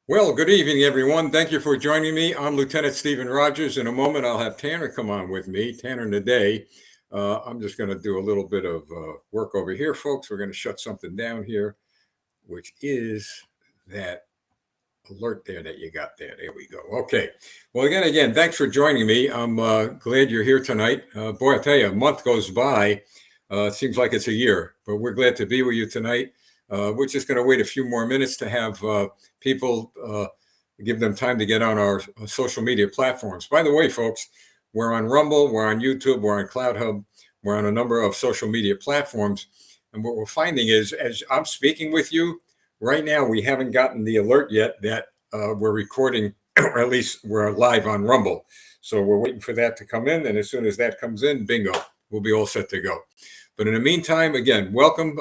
Well, good evening, everyone. Thank you for joining me. I'm Lieutenant Stephen Rogers. In a moment, I'll have Tanner come on with me, Tanner Hnidey. I'm just going to do a little bit of work over here, folks. We're going to shut something down here, which is that alert there that you got there. There we go. Okay. Well, again, thanks for joining me. I'm glad you're here tonight. Boy, I tell you, a month goes by. It seems like it's a year, but we're glad to be with you tonight. We're just going to wait a few more minutes to have people give them time to get on our social media platforms. By the way, folks, we're on Rumble, we're on YouTube, we're on Cloud Hub, we're on a number of social media platforms. And what we're finding is, as I'm speaking with you right now, we haven't gotten the alert yet that we're recording, or at least we're live on Rumble. So we're waiting for that to come in. And as soon as that comes in, bingo, we'll be all set to go. But in the meantime, again, welcome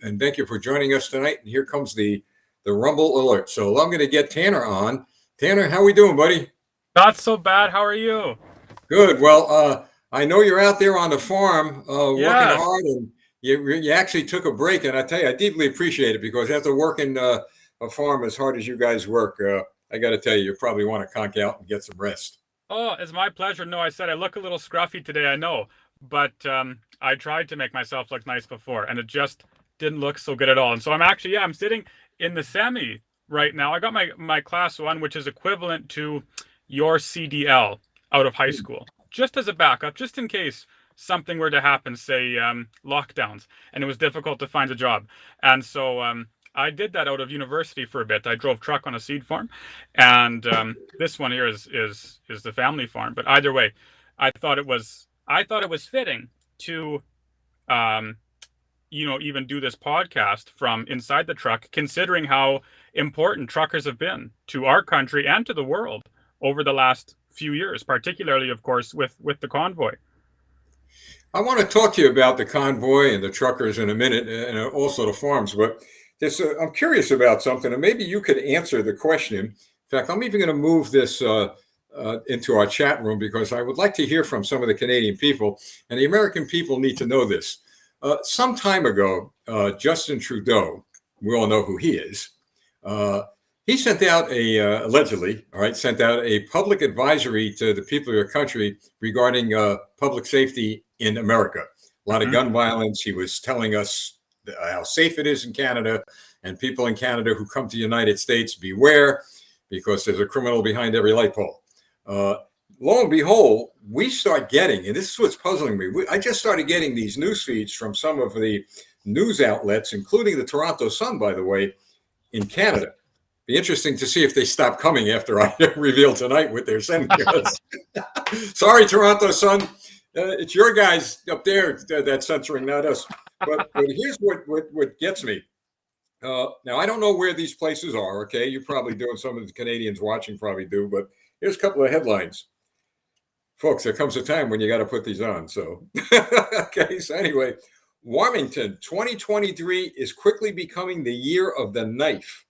and thank you for joining us tonight. And here comes the Rumble alert. So I'm going to get Tanner on. Tanner, how we doing, buddy? Not so bad. How are you? Good. Well, I know you're out there on the farm working Yes. hard, and you actually took a break. And I tell you, I deeply appreciate it because after working a farm as hard as you guys work, I got to tell you, you probably want to conk out and get some rest. Oh, it's my pleasure. No, I said I look a little scruffy today, I know, but I tried to make myself look nice before, and it just didn't look so good at all. And so I'm sitting in the semi right now. I got my class one, which is equivalent to your CDL out of high school, just as a backup, just in case something were to happen, say lockdowns, and it was difficult to find a job. And so I did that out of university for a bit. I drove truck on a seed farm, and this one here is the family farm. But either way, I thought it was fitting to even do this podcast from inside the truck, considering how important truckers have been to our country and to the world over the last few years, particularly, of course, with the convoy. I want to talk to you about the convoy and the truckers in a minute, and also the farms. But I'm curious about something, and maybe you could answer the question. In fact, I'm even going to move this into our chat room because I would like to hear from some of the Canadian people, and the American people need to know this. Some time ago, Justin Trudeau, we all know who he is. He sent out allegedly, sent out a public advisory to the people of your country regarding public safety in America. A lot of gun violence. He was telling us how safe it is in Canada, and people in Canada who come to the United States, beware, because there's a criminal behind every light pole. Lo and behold, we start getting, and this is what's puzzling me. I just started getting these news feeds from some of the news outlets, including the Toronto Sun, by the way, in Canada. Be interesting to see if they stop coming after I reveal tonight what they're sending us. Sorry, Toronto Sun. It's your guys up there that's censoring, not us. But here's what gets me. Now, I don't know where these places are, okay? You probably do, and some of the Canadians watching probably do, but here's a couple of headlines. Folks, there comes a time when you got to put these on. So, okay, so anyway, Warmington 2023 is quickly becoming the year of the knife.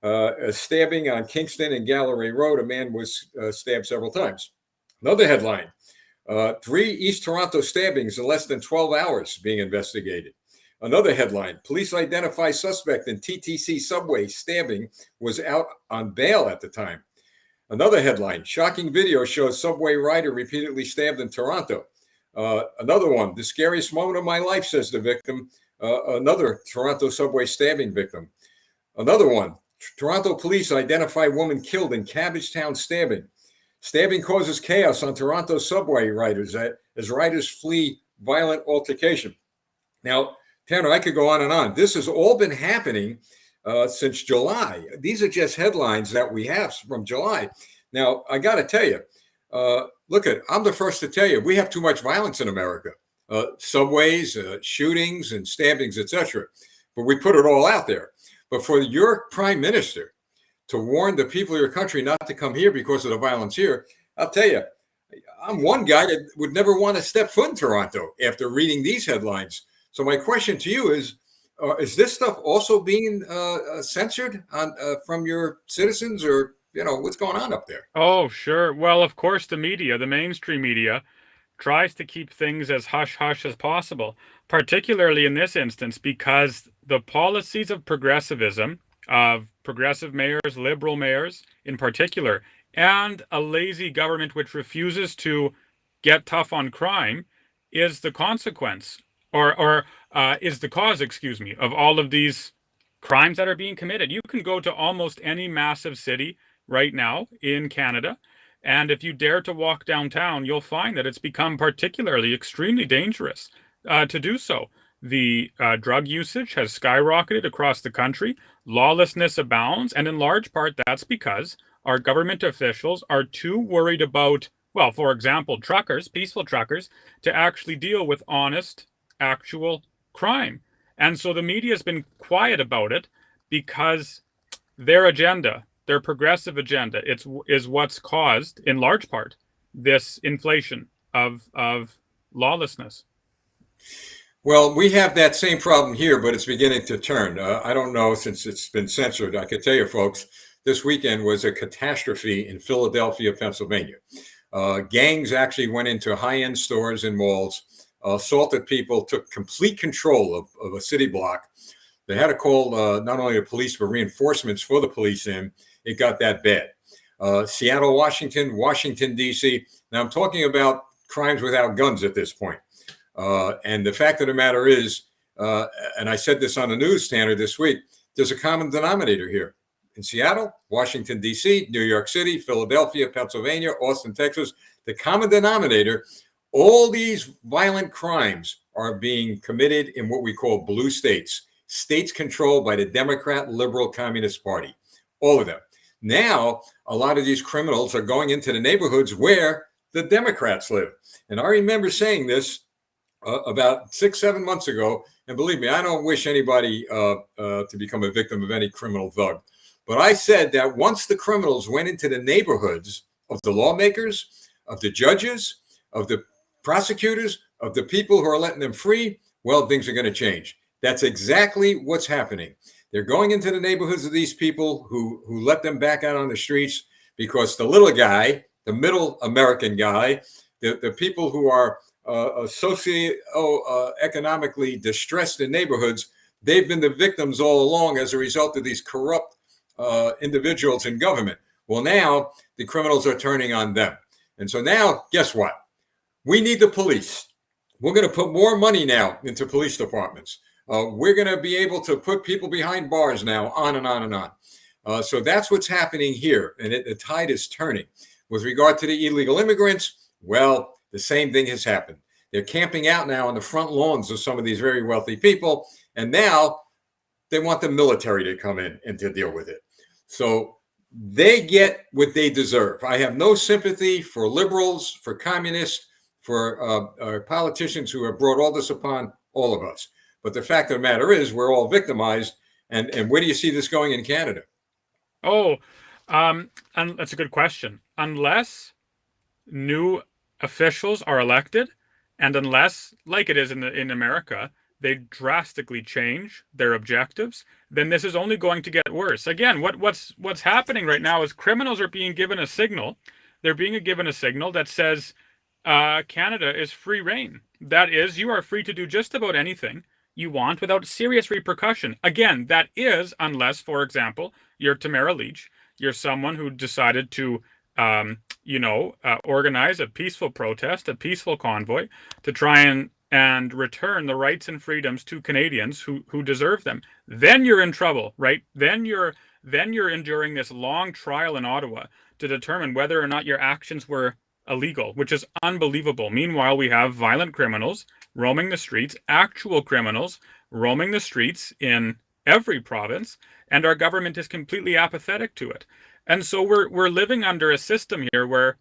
A stabbing on Kingston and Gallery Road. A man was stabbed several times. Another headline, 3 East Toronto stabbings in less than 12 hours being investigated. Another headline, police identify suspect in TTC subway stabbing, was out on bail at the time. Another headline, shocking video shows subway rider repeatedly stabbed in Toronto. Another one, the scariest moment of my life, says the victim. Another Toronto subway stabbing victim. Another one, Toronto police identify woman killed in Cabbagetown stabbing. Stabbing causes chaos on Toronto subway riders as riders flee violent altercation. Now, Tanner, I could go on and on. This has all been happening since July. These are just headlines that we have from July. Now, I got to tell you, I'm the first to tell you, we have too much violence in America. Subways, shootings and stabbings, etc. But we put it all out there. But for your prime minister to warn the people of your country not to come here because of the violence here, I'll tell you, I'm one guy that would never want to step foot in Toronto after reading these headlines. So my question to you is this stuff also being censored from your citizens, or what's going on up there? Oh, sure. Well, of course, the media, the mainstream media, tries to keep things as hush-hush as possible, particularly in this instance, because the policies of progressivism, of progressive mayors, liberal mayors in particular, and a lazy government which refuses to get tough on crime is the consequence, or is the cause, excuse me, of all of these crimes that are being committed. You can go to almost any massive city right now in Canada, and if you dare to walk downtown, you'll find that it's become particularly extremely dangerous to do so. The drug usage has skyrocketed across the country. Lawlessness abounds, and in large part, that's because our government officials are too worried about, well, for example, truckers, peaceful truckers, to actually deal with honest, actual crime. And so the media has been quiet about it because their agenda, their progressive agenda, is what's caused, in large part, this inflation of lawlessness. Well, we have that same problem here, but it's beginning to turn. I don't know, since it's been censored. I could tell you, folks, this weekend was a catastrophe in Philadelphia, Pennsylvania. Gangs actually went into high-end stores and malls, assaulted people, took complete control of a city block. They had to call not only the police, but reinforcements for the police in. It got that bad. Seattle, Washington, Washington, D.C. Now, I'm talking about crimes without guns at this point. And the fact of the matter is, and I said this on the news standard this week, there's a common denominator here. In Seattle, Washington, D.C., New York City, Philadelphia, Pennsylvania, Austin, Texas, the common denominator, all these violent crimes are being committed in what we call blue states, states controlled by the Democrat, Liberal, Communist Party, all of them. Now, a lot of these criminals are going into the neighborhoods where the Democrats live. And I remember saying this about 6-7 months ago, and believe me, I don't wish anybody to become a victim of any criminal thug. But I said that once the criminals went into the neighborhoods of the lawmakers, of the judges, of the prosecutors, of the people who are letting them free, well, things are going to change. That's exactly what's happening. They're going into the neighborhoods of these people who let them back out on the streets, because the little guy, the middle American guy, the people who are economically distressed in neighborhoods, they've been the victims all along as a result of these corrupt individuals in government. Well, now the criminals are turning on them. And so now, guess what? We need the police. We're going to put more money now into police departments. We're going to be able to put people behind bars now, on and on and on. So that's what's happening here. And the tide is turning. With regard to the illegal immigrants, well, the same thing has happened. They're camping out now on the front lawns of some of these very wealthy people. And now they want the military to come in and to deal with it. So they get what they deserve. I have no sympathy for liberals, for communists, for politicians who have brought all this upon all of us. But the fact of the matter is, we're all victimized. And where do you see this going in Canada? And that's a good question. Unless new officials are elected, and unless, like it is in America, they drastically change their objectives, then this is only going to get worse. Again, what's happening right now is criminals are being given a signal. They're being given a signal that says Canada is free reign. That is, you are free to do just about anything you want without serious repercussion. Again, that is, unless, for example, you're Tamara Leach, you're someone who decided to organize a peaceful protest, a peaceful convoy to try and return the rights and freedoms to Canadians who deserve them. Then you're in trouble, right? Then you're enduring this long trial in Ottawa to determine whether or not your actions were illegal, which is unbelievable. Meanwhile, we have violent criminals roaming the streets, actual criminals roaming the streets in every province, and our government is completely apathetic to it. And so we're living under a system here where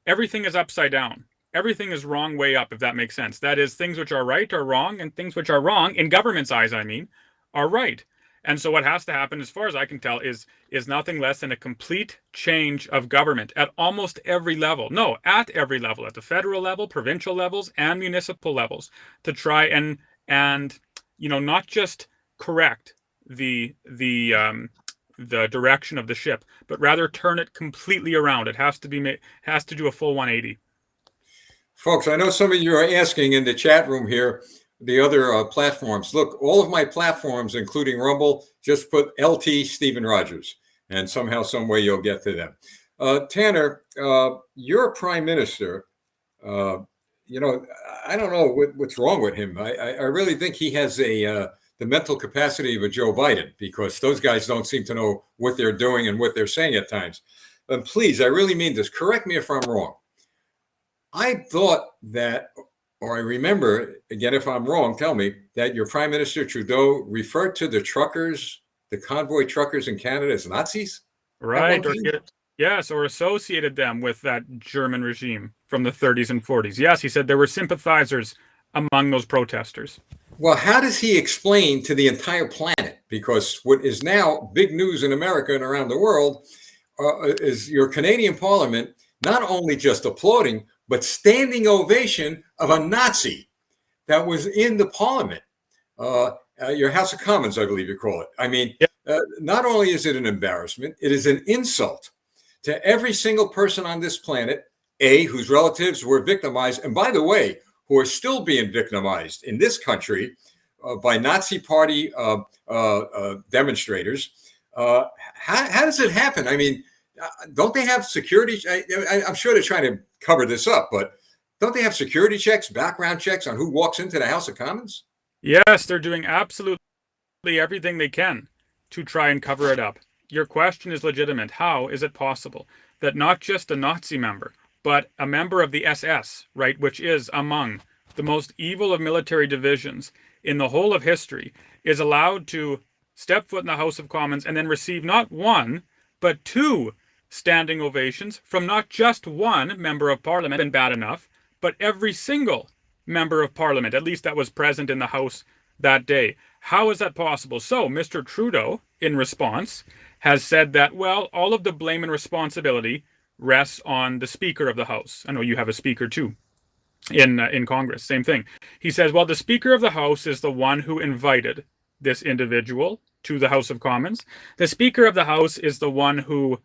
everything is upside down. Everything is wrong way up, if that makes sense. That is, things which are right are wrong, and things which are wrong, in government's eyes, I mean, are right. And so what has to happen, as far as I can tell, is nothing less than a complete change of government at almost every level. No, at every level, at the federal level, provincial levels, and municipal levels, to try and not just correct the direction of the ship, but rather turn it completely around. It has to do a full 180. Folks, I know some of you are asking in the chat room here, the other platforms. Look, all of my platforms, including Rumble, just put LT Stephen Rogers, and somehow, some way, you'll get to them. Tanner, you're a prime minister. Uh, I don't know what's wrong with him. I really think he has the mental capacity of a Joe Biden, because those guys don't seem to know what they're doing and what they're saying at times. And please, I really mean this. Correct me if I'm wrong. I thought that, or I remember, again, if I'm wrong, tell me, that your Prime Minister Trudeau referred to the truckers, the convoy truckers in Canada, as Nazis? Right. Yes, or associated them with that German regime from the 30s and 40s. Yes, he said there were sympathizers among those protesters. Well, how does he explain to the entire planet? Because what is now big news in America and around the world is your Canadian Parliament not only just applauding, but standing ovation of a Nazi that was in the Parliament. Your House of Commons, I believe you call it. I mean, not only is it an embarrassment, it is an insult to every single person on this planet, whose relatives were victimized, and by the way, who are still being victimized in this country by Nazi Party demonstrators. How does it happen? I mean, don't they have security? I'm sure they're trying to cover this up, but don't they have security checks, background checks on who walks into the House of Commons? Yes, they're doing absolutely everything they can to try and cover it up. Your question is legitimate. How is it possible that not just a Nazi member, but a member of the SS, right, which is among the most evil of military divisions in the whole of history, is allowed to step foot in the House of Commons and then receive not one, but two standing ovations from not just one member of Parliament, and bad enough, but every single member of Parliament, at least that was present in the House that day. How is that possible? So Mr. Trudeau, in response, has said that, well, all of the blame and responsibility rests on the Speaker of the House. I know you have a Speaker too in Congress. Same thing. He says, well, the Speaker of the House is the one who invited this individual to the House of Commons. The Speaker of the House is the one who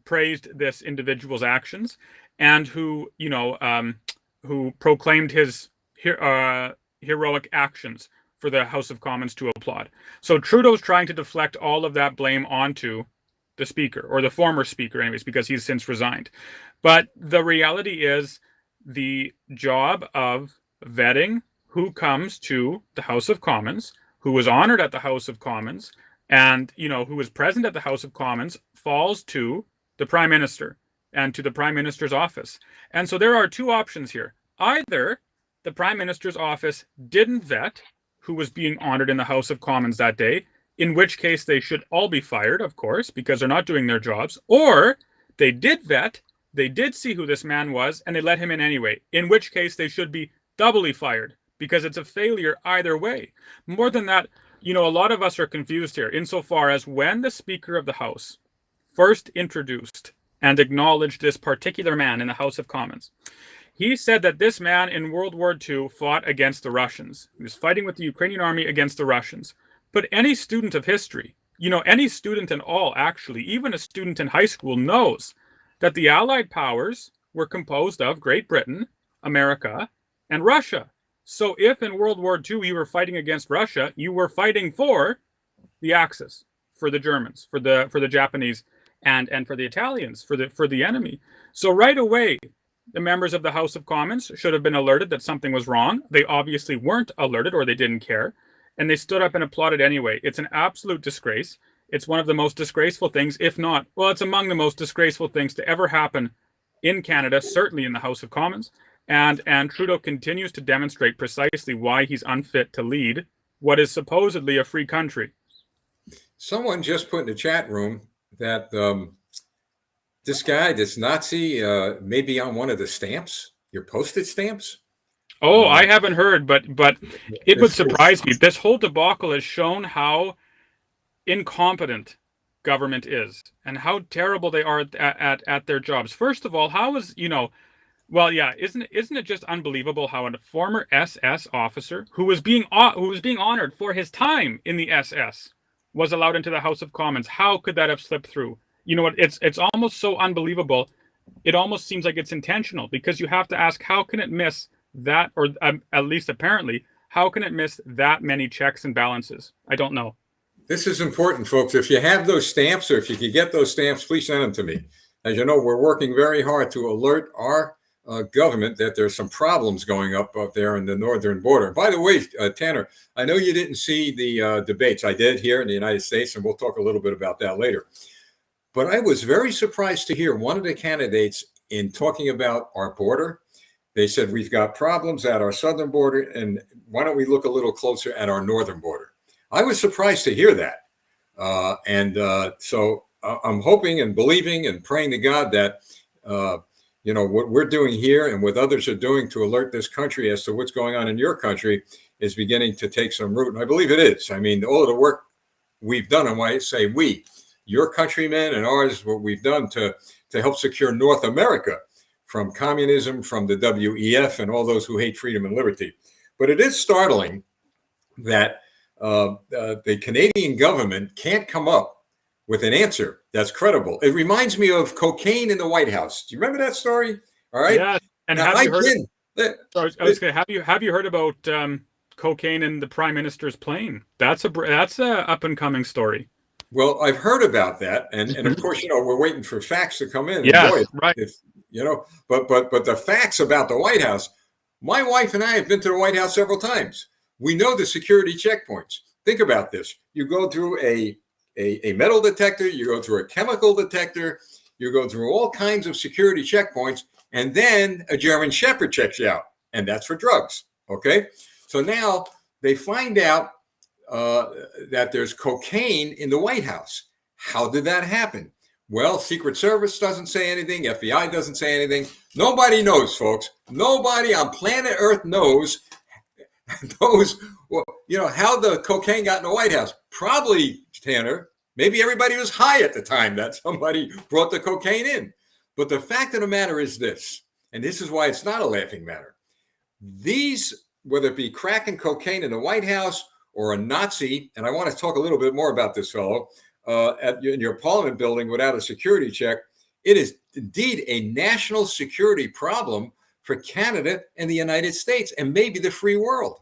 praised this individual's actions and who, who proclaimed his heroic actions for the House of Commons to applaud. So Trudeau's trying to deflect all of that blame onto the Speaker, or the former Speaker anyways, because he's since resigned. But the reality is the job of vetting who comes to the House of Commons, who was honored at the House of Commons, and, who was present at the House of Commons, falls to the Prime Minister and to the Prime Minister's office. And so there are two options here. Either the Prime Minister's office didn't vet who was being honored in the House of Commons that day, in which case they should all be fired, of course, because they're not doing their jobs, or they did vet, they did see who this man was, and they let him in anyway, in which case they should be doubly fired, because it's a failure either way. More than that, a lot of us are confused here, insofar as when the Speaker of the House first introduced and acknowledged this particular man in the House of Commons, he said that this man in World War II fought against the Russians. He was fighting with the Ukrainian army against the Russians. But any student of history, any student in all, actually, even a student in high school, knows that the Allied powers were composed of Great Britain, America, and Russia. So if in World War II you were fighting against Russia, you were fighting for the Axis, for the Germans, for the Japanese, and for the Italians, for the enemy. So right away, the members of the House of Commons should have been alerted that something was wrong. They obviously weren't alerted, or they didn't care. And they stood up and applauded anyway. It's an absolute disgrace. It's one of the most disgraceful things, if not, well, it's among the most disgraceful things to ever happen in Canada, certainly in the House of Commons. And Trudeau continues to demonstrate precisely why he's unfit to lead what is supposedly a free country. Someone just put in the chat room that this guy, this Nazi, may be on one of the stamps, your postage stamps. Oh, I haven't heard, but it would surprise me. This whole debacle has shown how incompetent government is and how terrible they are at their jobs. First of all, how is, well, yeah, isn't it just unbelievable how a former SS officer who was being honored for his time in the SS was allowed into the House of Commons? How could that have slipped through? You know what? It's almost so unbelievable. It almost seems like it's intentional, because you have to ask, how can it miss that, or at least apparently, how can it miss that many checks and balances? I don't know. This is important, folks. If you have those stamps, or if you could get those stamps, please send them to me. As you know, we're working very hard to alert our government that there's some problems going up there in the northern border. By the way, Tanner, I know you didn't see the debates. I did here in the United States, and we'll talk a little bit about that later. But I was very surprised to hear one of the candidates in talking about our border. They said, we've got problems at our southern border, and why don't we look a little closer at our northern border? I was surprised to hear that. So I'm hoping and believing and praying to God that, what we're doing here and what others are doing to alert this country as to what's going on in your country is beginning to take some root. And I believe it is. I mean, all of the work we've done, and why I say we, your countrymen and ours, what we've done to help secure North America from communism, from the WEF and all those who hate freedom and liberty. But it is startling that the Canadian government can't come up with an answer that's credible. It reminds me of cocaine in the White House. Do you remember that story? All right. Yeah. And now, have you heard? I was going to have you heard about cocaine in the Prime Minister's plane? That's a up and coming story. Well, I've heard about that, and of course, we're waiting for facts to come in. Yeah, right. But the facts about the White House. My wife and I have been to the White House several times. We know the security checkpoints. Think about this. You go through a metal detector, you go through a chemical detector, you go through all kinds of security checkpoints, and then a German Shepherd checks you out, and that's for drugs, okay? So now they find out that there's cocaine in the White House. How did that happen? Well, Secret Service doesn't say anything, FBI doesn't say anything. Nobody knows, folks. Nobody on planet Earth knows how the cocaine got in the White House. Probably, Tanner, maybe everybody was high at the time that somebody brought the cocaine in. But the fact of the matter is this, and this is why it's not a laughing matter. These, whether it be crack and cocaine in the White House or a Nazi, and I want to talk a little bit more about this fellow, in your Parliament building without a security check, it is indeed a national security problem for Canada and the United States and maybe the free world.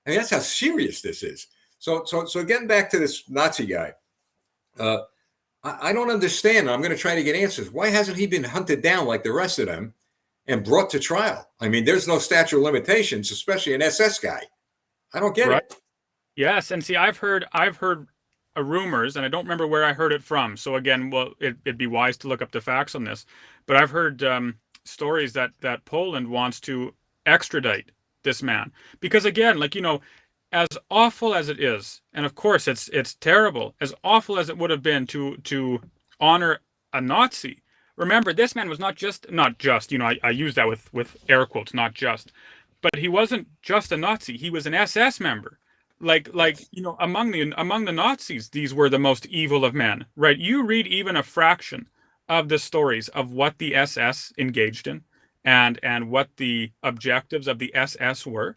I mean, that's how serious this is. So getting back to this Nazi guy, I don't understand. I'm going to try to get answers. Why hasn't he been hunted down like the rest of them and brought to trial? I mean, there's no statute of limitations, especially an SS guy. I don't get it. Yes, and see, I've heard rumors, and I don't remember where I heard it from. So again, well, it'd be wise to look up the facts on this. But I've heard stories that Poland wants to extradite this man because, again, as awful as it is, and of course it's terrible, as awful as it would have been to honor a Nazi. Remember, this man was not just, I use that with air quotes, not just, but he wasn't just a Nazi. He was an SS member. Among the Nazis, these were the most evil of men, right? You read even a fraction of the stories of what the SS engaged in and what the objectives of the SS were.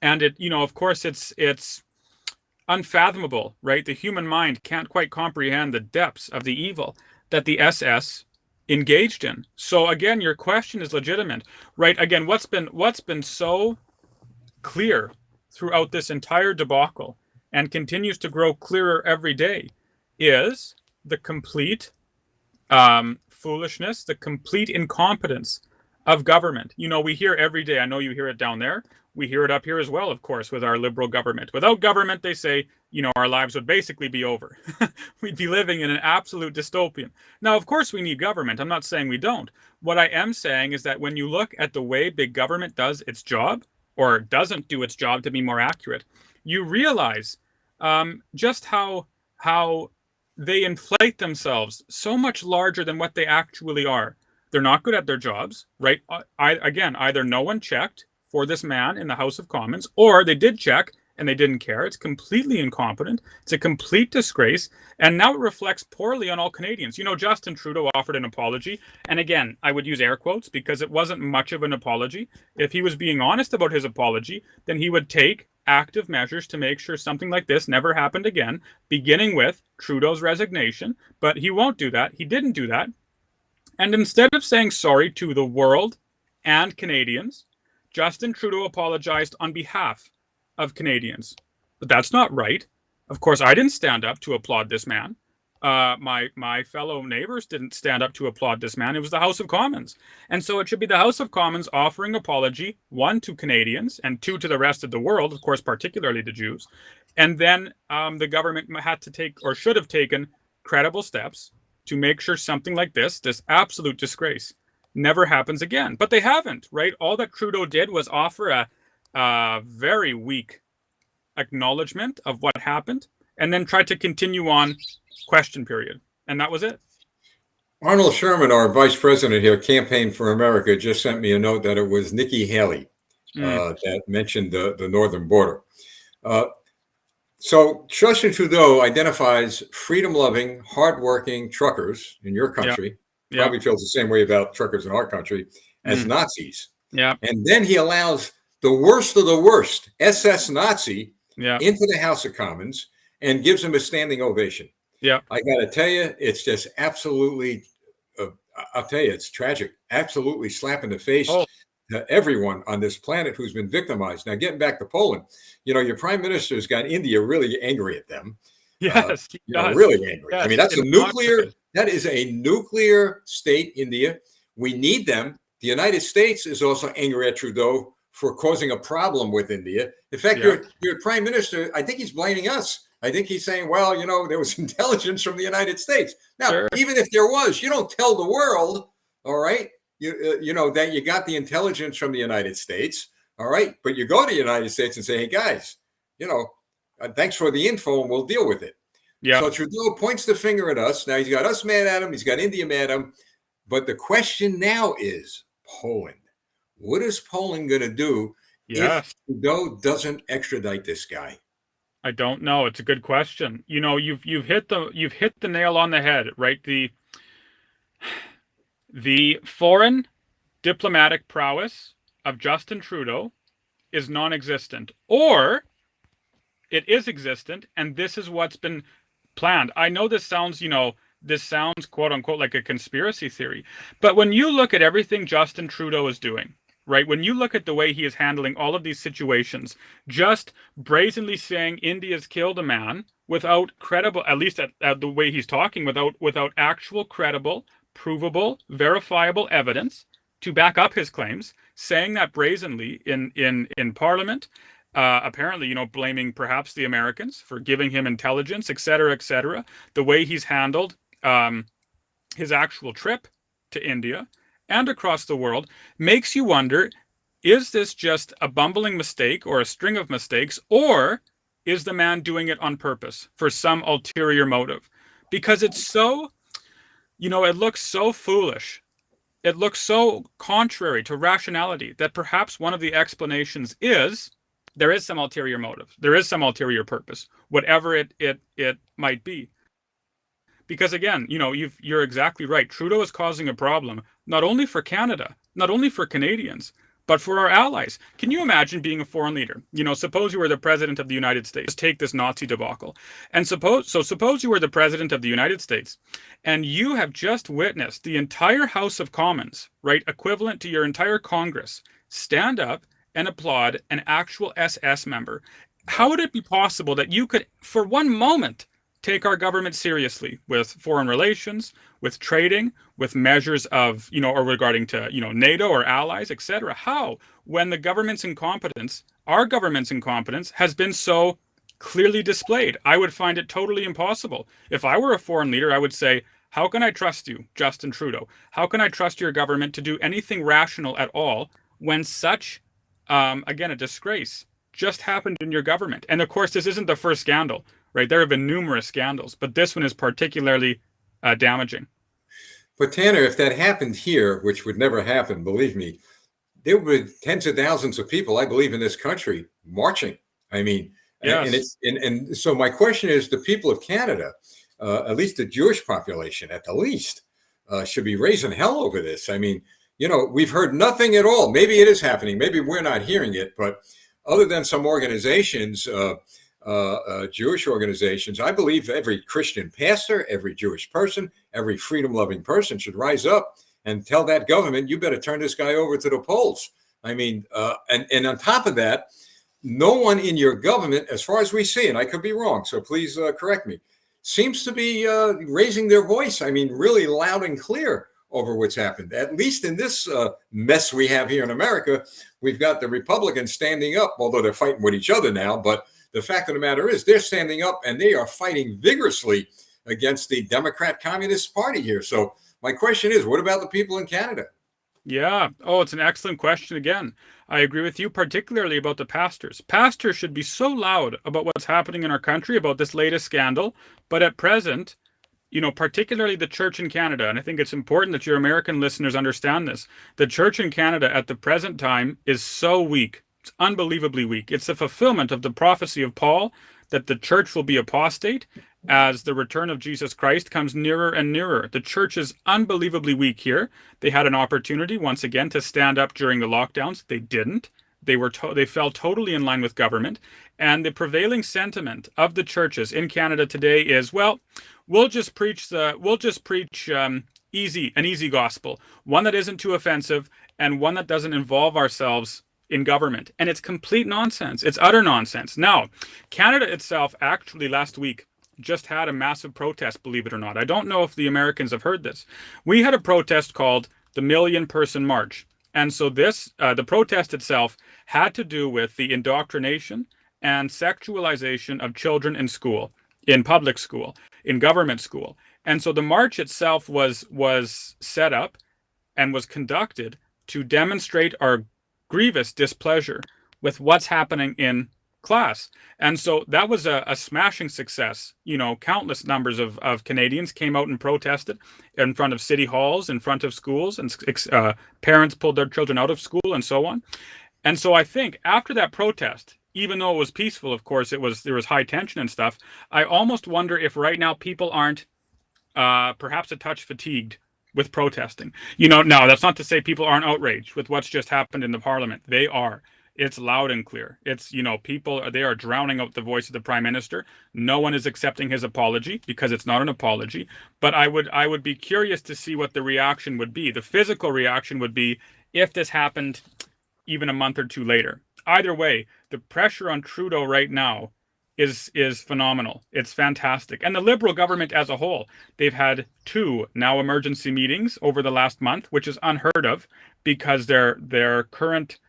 And it, of course, it's unfathomable, right? The human mind can't quite comprehend the depths of the evil that the SS engaged in. So again, your question is legitimate, right? Again, what's been so clear throughout this entire debacle and continues to grow clearer every day is the complete foolishness, the complete incompetence of government. We hear every day, I know you hear it down there, we hear it up here as well, of course, with our liberal government. Without government, they say, our lives would basically be over. We'd be living in an absolute dystopian. Now, of course, we need government. I'm not saying we don't. What I am saying is that when you look at the way big government does its job, or doesn't do its job, to be more accurate, you realize just how they inflate themselves so much larger than what they actually are. They're not good at their jobs, right? Again, either no one checked for this man in the House of Commons, or they did check and they didn't care. It's completely incompetent. It's a complete disgrace. And now it reflects poorly on all Canadians. Justin Trudeau offered an apology. And again, I would use air quotes because it wasn't much of an apology. If he was being honest about his apology, then he would take active measures to make sure something like this never happened again, beginning with Trudeau's resignation. But he won't do that. He didn't do that. And instead of saying sorry to the world and Canadians, Justin Trudeau apologized on behalf of Canadians. But that's not right. Of course, I didn't stand up to applaud this man. My fellow neighbors didn't stand up to applaud this man. It was the House of Commons. And so it should be the House of Commons offering apology, one, to Canadians, and two, to the rest of the world, of course, particularly the Jews. And then the government had to take, or should have taken, credible steps to make sure something like this absolute disgrace, never happens again. But they haven't, right? All that Trudeau did was offer a very weak acknowledgement of what happened, and then tried to continue on question period. And that was it. Arnold Sherman, our vice president here, Campaign for America, just sent me a note that it was Nikki Haley that mentioned the northern border. So Justin Trudeau identifies freedom-loving, hardworking truckers in your country, probably feels the same way about truckers in our country, as Nazis. Yeah. And then he allows the worst of the worst, SS Nazi, into the House of Commons and gives him a standing ovation. Yeah. I got to tell you, it's just absolutely, I'll tell you, it's tragic. Absolutely slap in the face to everyone on this planet who's been victimized. Now, getting back to Poland, your prime minister's got India really angry at them. Yes, he does. Really angry. Yes, I mean, that is a nuclear state, India. We need them. The United States is also angry at Trudeau for causing a problem with India. In fact, your prime minister, I think he's blaming us. I think he's saying, well, there was intelligence from the United States. Now, even if there was, you don't tell the world, all right, that you got the intelligence from the United States, all right? But you go to the United States and say, hey, guys, thanks for the info and we'll deal with it. Yeah. So Trudeau points the finger at us. Now, he's got us mad at him. He's got India mad at him. But the question now is Poland. What is Poland going to do if Trudeau doesn't extradite this guy? I don't know. It's a good question. You've hit the nail on the head, right? The foreign diplomatic prowess of Justin Trudeau is non-existent, or it is existent, and this is what's been planned. I know this sounds, quote unquote like a conspiracy theory, but when you look at everything Justin Trudeau is doing, right? When you look at the way he is handling all of these situations, just brazenly saying India's killed a man without credible, at least at the way he's talking, without actual credible, provable, verifiable evidence to back up his claims, saying that brazenly in Parliament, apparently, blaming perhaps the Americans for giving him intelligence, et cetera, the way he's handled his actual trip to India and across the world makes you wonder, is this just a bumbling mistake or a string of mistakes, or is the man doing it on purpose for some ulterior motive? Because it's so, it looks so foolish. It looks so contrary to rationality that perhaps one of the explanations is there is some ulterior motive. There is some ulterior purpose, whatever it might be. Because again, you're exactly right. Trudeau is causing a problem, not only for Canada, not only for Canadians, but for our allies. Can you imagine being a foreign leader? Suppose you were the president of the United States. Take this Nazi debacle. And suppose you were the president of the United States, and you have just witnessed the entire House of Commons, right, equivalent to your entire Congress, stand up and applaud an actual SS member. How would it be possible that you could, for one moment, take our government seriously with foreign relations, with trading, with measures of, or regarding to, NATO or allies, etc.? How? When the government's incompetence, our government's incompetence, has been so clearly displayed. I would find it totally impossible. If I were a foreign leader, I would say, how can I trust you, Justin Trudeau? How can I trust your government to do anything rational at all when such, again, a disgrace just happened in your government? And of course, this isn't the first scandal. Right, there have been numerous scandals, but this one is particularly damaging. But Tanner, if that happened here, which would never happen, believe me, there would be tens of thousands of people, I believe, in this country marching. I mean, yes. And so my question is, the people of Canada, at least the Jewish population, at the least, should be raising hell over this. I mean, we've heard nothing at all. Maybe it is happening. Maybe we're not hearing it, but other than some organizations. Jewish organizations, I believe every Christian pastor, every Jewish person, every freedom-loving person should rise up and tell that government, you better turn this guy over to the polls. I mean, and on top of that, no one in your government, as far as we see, and I could be wrong, so please correct me, seems to be raising their voice. I mean, really loud and clear over what's happened. At least in this mess we have here in America, we've got the Republicans standing up, although they're fighting with each other now. But the fact of the matter is, they're standing up and they are fighting vigorously against the Democrat Communist Party here. So my question is, what about the people in Canada? Yeah. Oh, it's an excellent question again. I agree with you, particularly about the pastors. Pastors should be so loud about what's happening in our country, about this latest scandal. But at present, particularly the church in Canada, and I think it's important that your American listeners understand this. The church in Canada at the present time is so weak. It's unbelievably weak. It's a fulfillment of the prophecy of Paul that the church will be apostate as the return of Jesus Christ comes nearer and nearer. The church is unbelievably weak here. They had an opportunity once again to stand up during the lockdowns. They didn't. They fell totally in line with government. And the prevailing sentiment of the churches in Canada today is, well, we'll just preach an easy gospel, one that isn't too offensive and one that doesn't involve ourselves in government. And it's complete nonsense. It's utter nonsense. Now, Canada itself actually last week just had a massive protest, believe it or not. I don't know if the Americans have heard this. We had a protest called the Million Person March. And so the protest itself had to do with the indoctrination and sexualization of children in school, in public school, in government school. And so the march itself was set up and was conducted to demonstrate our grievous displeasure with what's happening in class. And so that was a smashing success. Countless numbers of Canadians came out and protested in front of city halls, in front of schools, and parents pulled their children out of school and so on. And so I think after that protest, even though it was peaceful, of course, there was high tension and stuff. I almost wonder if right now people aren't perhaps a touch fatigued with protesting. Now that's not to say people aren't outraged with what's just happened in the parliament. They are. It's loud and clear. It's, they are drowning out the voice of the prime minister. No one is accepting his apology because it's not an apology. But I would be curious to see what the reaction would be. The physical reaction would be if this happened even a month or two later. Either way, the pressure on Trudeau right now is phenomenal. It's fantastic. And the Liberal government as a whole, they've had 2 now emergency meetings over the last month, which is unheard of because their current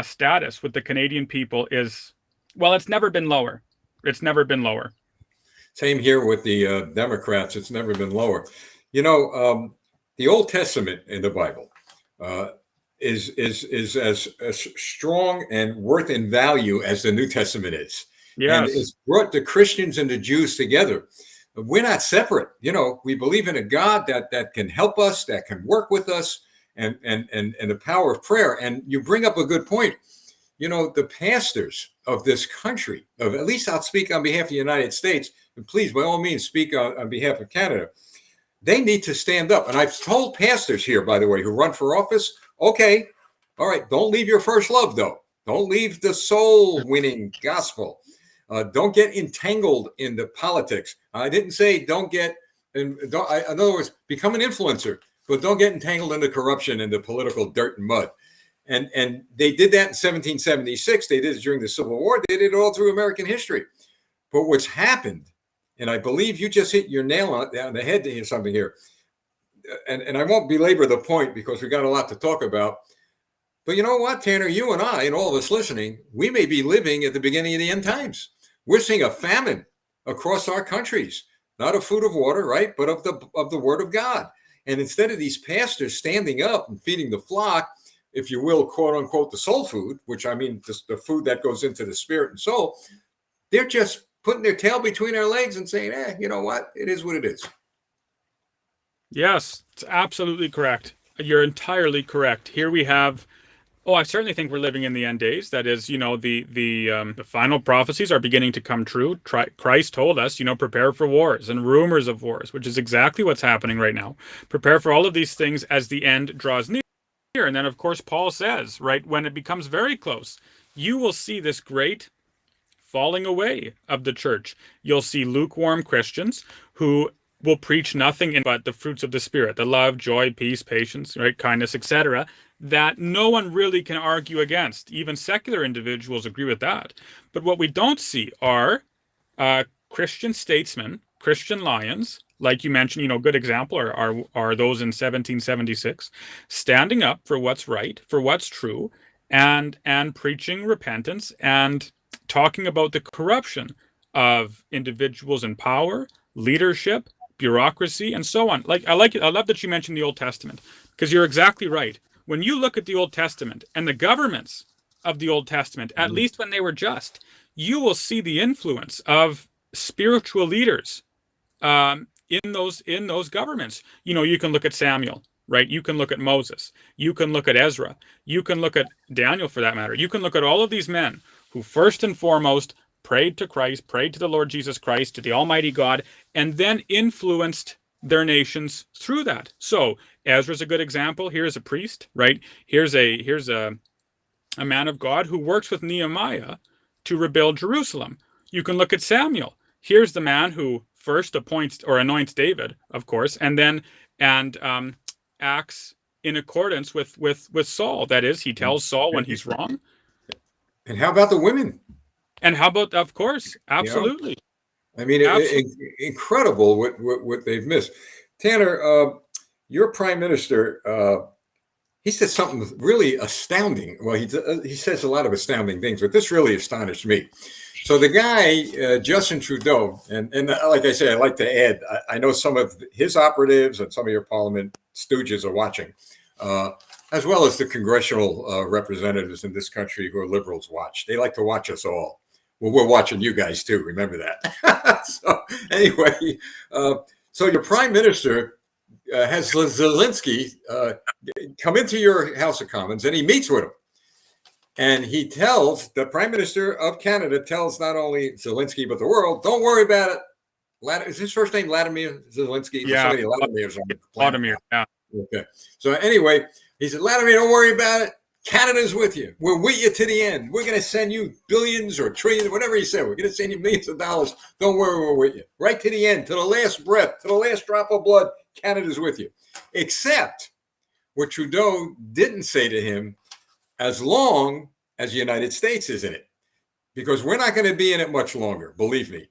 status with the Canadian people is, well, it's never been lower. It's never been lower. Same here with the Democrats. It's never been lower. The Old Testament in the Bible is as strong and worth in value as the New Testament is. Yes. And it's brought the Christians and the Jews together. We're not separate. We believe in a God that can help us, that can work with us, and the power of prayer. And you bring up a good point. The pastors of this country, at least I'll speak on behalf of the United States, and please, by all means, speak on behalf of Canada. They need to stand up. And I've told pastors here, by the way, who run for office, okay, all right, don't leave your first love, though. Don't leave the soul-winning gospel. Don't get entangled in the politics. I didn't say don't get, in other words, become an influencer, but don't get entangled in the corruption and the political dirt and mud. And they did that in 1776. They did it during the Civil War. They did it all through American history. But what's happened, and I believe you just hit your nail on the head to hear something here, and I won't belabor the point because we got a lot to talk about. But you know what, Tanner, you and I and all of us listening, we may be living at the beginning of the end times. We're seeing a famine across our countries, not of food of water, right, but of the word of God. And instead of these pastors standing up and feeding the flock, if you will, quote unquote, the soul food, which I mean the food that goes into the spirit and soul, they're just putting their tail between their legs and saying, you know what, it is what it is. Yes, it's absolutely correct. You're entirely correct. Here we have, I certainly think we're living in the end days. That is, the final prophecies are beginning to come true. Christ told us, prepare for wars and rumors of wars, which is exactly what's happening right now. Prepare for all of these things as the end draws near. And then, of course, Paul says, right, when it becomes very close, you will see this great falling away of the church. You'll see lukewarm Christians who will preach nothing but the fruits of the Spirit, the love, joy, peace, patience, right, kindness, etc. that no one really can argue against. Even secular individuals agree with that. But what we don't see are Christian statesmen, Christian lions, like you mentioned, good example are those in 1776, standing up for what's right, for what's true, and preaching repentance and talking about the corruption of individuals in power, leadership, bureaucracy, and so on. I love that you mentioned the Old Testament, because you're exactly right. When you look at the Old Testament and the governments of the Old Testament, at least when they were just, you will see the influence of spiritual leaders in those governments. You can look at Samuel, right? You can look at Moses. You can look at Ezra. You can look at Daniel, for that matter. You can look at all of these men who first and foremost prayed to Christ, prayed to the Lord Jesus Christ, to the Almighty God, and then influenced their nations through that. So Ezra's a good example. Here's a priest, right? Here's a man of God who works with Nehemiah to rebuild Jerusalem. You can look at Samuel. Here's the man who first appoints or anoints David, of course, and then acts in accordance with Saul. That is, he tells Saul when he's wrong. And how about the women? And how about, of course, absolutely. I mean, incredible what they've missed. Tanner, your prime minister, he said something really astounding. Well, he says a lot of astounding things, but this really astonished me. So the guy, Justin Trudeau, and like I say, I like to add, I know some of his operatives and some of your parliament stooges are watching, as well as the congressional representatives in this country who are liberals watch. They like to watch us all. Well, we're watching you guys too. Remember that. So anyway, so your prime minister has Zelensky come into your House of Commons, and he meets with him. And he tells, the prime minister of Canada tells not only Zelensky, but the world, don't worry about it. Is his first name Vladimir Zelensky? Yeah. Vladimir, yeah. Okay. So anyway, he said, Vladimir, don't worry about it. Canada's with you. We're with you to the end. We're going to send you billions or trillions, whatever he said. We're going to send you millions of dollars. Don't worry, we're with you. Right to the end, to the last breath, to the last drop of blood, Canada's with you. Except what Trudeau didn't say to him, as long as the United States is in it. Because we're not going to be in it much longer, believe me.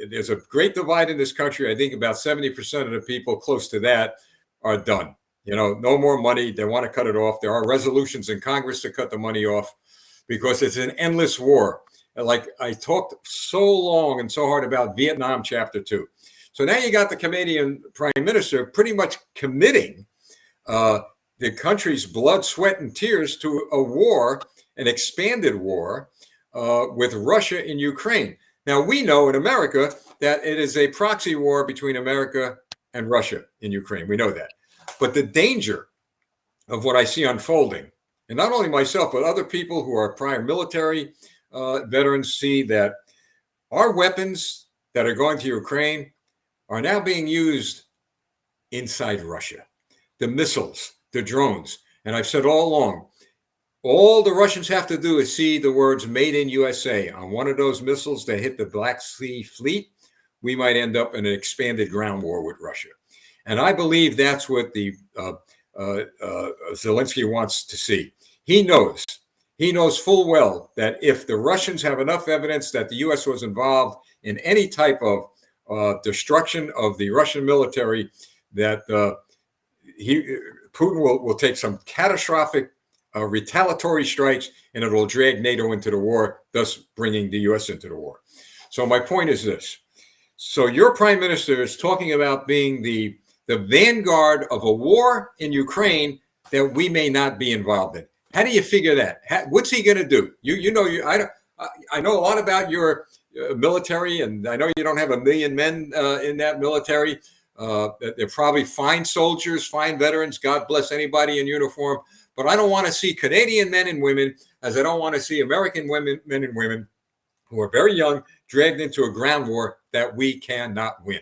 There's a great divide in this country. I think about 70% of the people close to that are done. No more money. They want to cut it off. There are resolutions in Congress to cut the money off because it's an endless war. Like I talked so long and so hard about Vietnam Chapter 2. So now you got the Canadian Prime Minister pretty much committing the country's blood, sweat, and tears to a war, an expanded war with Russia in Ukraine. Now, we know in America that it is a proxy war between America and Russia in Ukraine. We know that. But the danger of what I see unfolding, and not only myself, but other people who are prior military veterans see that our weapons that are going to Ukraine are now being used inside Russia. The missiles, the drones. And I've said all along, all the Russians have to do is see the words made in USA on one of those missiles that hit the Black Sea Fleet. We might end up in an expanded ground war with Russia. And I believe that's what the Zelensky wants to see. He knows full well that if the Russians have enough evidence that the U.S. was involved in any type of destruction of the Russian military, that Putin will take some catastrophic retaliatory strikes, and it will drag NATO into the war, thus bringing the U.S. into the war. So my point is this. So your prime minister is talking about being the vanguard of a war in Ukraine that we may not be involved in. How do you figure that? What's he going to do? I know a lot about your military, and I know you don't have 1 million men in that military. They're probably fine soldiers, fine veterans. God bless anybody in uniform. But I don't want to see Canadian men and women, as I don't want to see American men and women who are very young dragged into a ground war that we cannot win.